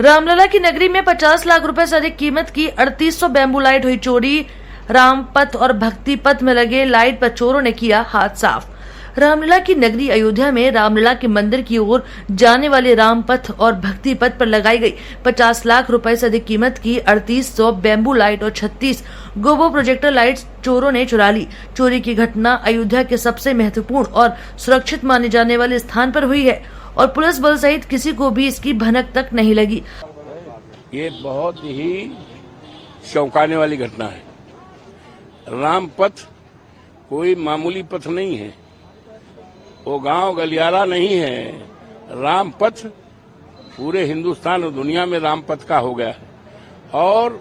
रामलला की नगरी में 50 लाख रुपए से अधिक कीमत की 3800 बैम्बू लाइट हुई चोरी। रामपथ और भक्ति पथ में लगे लाइट पर चोरों ने किया हाथ साफ। रामलला की नगरी अयोध्या में रामलला के मंदिर की ओर जाने वाले रामपथ और भक्ति पथ पर लगाई गई 50 लाख रुपए से अधिक कीमत की 3800 बैम्बू लाइट और 36 गोबो प्रोजेक्टर लाइट चोरों ने चुरा ली। चोरी की घटना अयोध्या के सबसे महत्वपूर्ण और सुरक्षित माने जाने वाले स्थान पर हुई है और पुलिस बल सहित किसी को भी इसकी भनक तक नहीं लगी। ये बहुत ही चौंकाने वाली घटना है। रामपथ कोई मामूली पथ नहीं है, वो गांव गलियारा नहीं है। रामपथ पूरे हिंदुस्तान और दुनिया में रामपथ का हो गया है और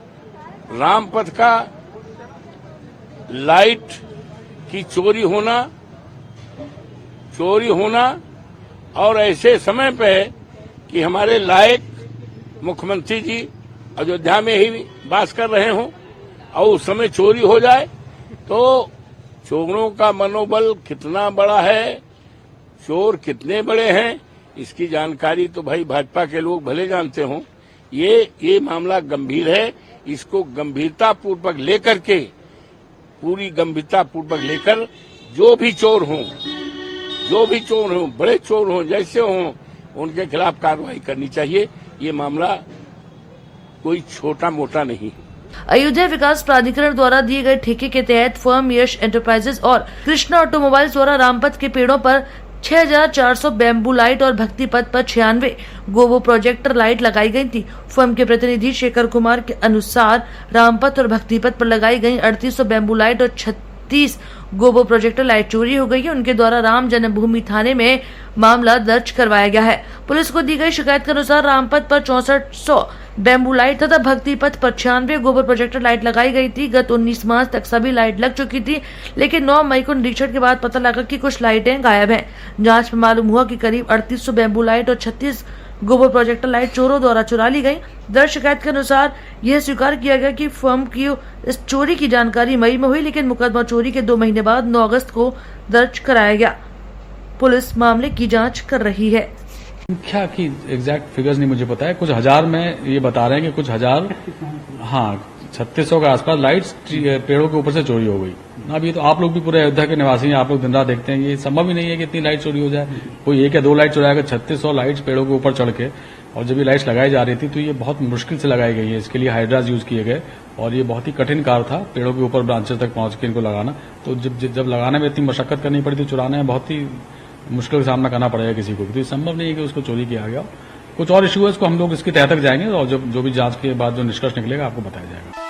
रामपथ का लाइट की चोरी होना और ऐसे समय पे कि हमारे लायक मुख्यमंत्री जी अयोध्या में ही वास कर रहे हों और उस समय चोरी हो जाए तो चोरों का मनोबल कितना बड़ा है, चोर कितने बड़े हैं, इसकी जानकारी तो भाई भाजपा के लोग भले जानते हों। ये मामला गंभीर है, इसको गंभीरता पूर्वक लेकर के पूरी गंभीरता पूर्वक लेकर जो भी चोर हों, बड़े चोर हों, जैसे हों, उनके खिलाफ कार्रवाई करनी चाहिए। ये मामला कोई छोटा मोटा नहीं है। अयोध्या विकास प्राधिकरण द्वारा दिए गए ठेके के तहत फर्म यश एंटरप्राइजेस और कृष्णा ऑटोमोबाइल्स द्वारा रामपथ के पेड़ों पर 6400 बैम्बू लाइट और भक्ति पथ पर 96 गोबो प्रोजेक्टर लाइट लगाई गई थी। फर्म के प्रतिनिधि शेखर कुमार के अनुसार रामपथ और भक्ति पथ पर लगाई गई 3800 बैम्बू लाइट और 36 गोबो प्रोजेक्टर लाइट चोरी हो गई है। उनके द्वारा राम जन्मभूमि थाने में मामला दर्ज करवाया गया है। पुलिस को दी गई शिकायत के अनुसार रामपथ पर 6400 बैम्बू लाइट तथा भक्ति पथ पर 96 गोबर प्रोजेक्टर लाइट लगाई गई थी। गत 19 मार्च तक सभी लाइट लग चुकी थी, लेकिन 9 मई को निरीक्षण के बाद पता लगा कि कुछ लाइटें गायब हैं। जांच में मालूम हुआ कि करीब 3800 बैम्बू लाइट और 36 गोबर प्रोजेक्टर लाइट चोरों द्वारा चुरा ली गई। दर्ज शिकायत के अनुसार यह स्वीकार किया गया कि फर्म की इस चोरी की जानकारी मई में हुई, लेकिन मुकदमा चोरी के 2 महीने बाद 9 अगस्त को दर्ज कराया गया। पुलिस मामले की जाँच कर रही है। संख्या की एग्जैक्ट फिगर्स नहीं मुझे पता है, कुछ हजार में ये बता रहे हैं कि कुछ हजार, हाँ 3600 के आसपास लाइट्स पेड़ों के ऊपर से चोरी हो गई। अब ये तो आप लोग भी पूरे अयोध्या के निवासी हैं, आप लोग दिन रात देखते हैं, ये संभव ही नहीं है कि इतनी लाइट चोरी हो जाए। कोई 1 या 2 लाइट चुराएगा, 3600 लाइट्स पेड़ों के ऊपर चढ़ के, और जब ये लाइट्स लगाई जा रही थी तो ये बहुत मुश्किल से लगाई गई है। इसके लिए हाइड्राज यूज किए गए और ये बहुत ही कठिन कार्य था पेड़ों के ऊपर ब्रांचेस तक पहुंच के इनको लगाना। तो जब लगाने में इतनी मशक्कत करनी पड़ी तो चुराने में बहुत ही मुश्किल का सामना करना पड़ेगा किसी को भी। तो ये संभव नहीं है कि उसको चोरी किया गया। कुछ और इशू है, इसको हम लोग इसके तह तक जाएंगे और जो भी जांच के बाद जो निष्कर्ष निकलेगा आपको बताया जाएगा।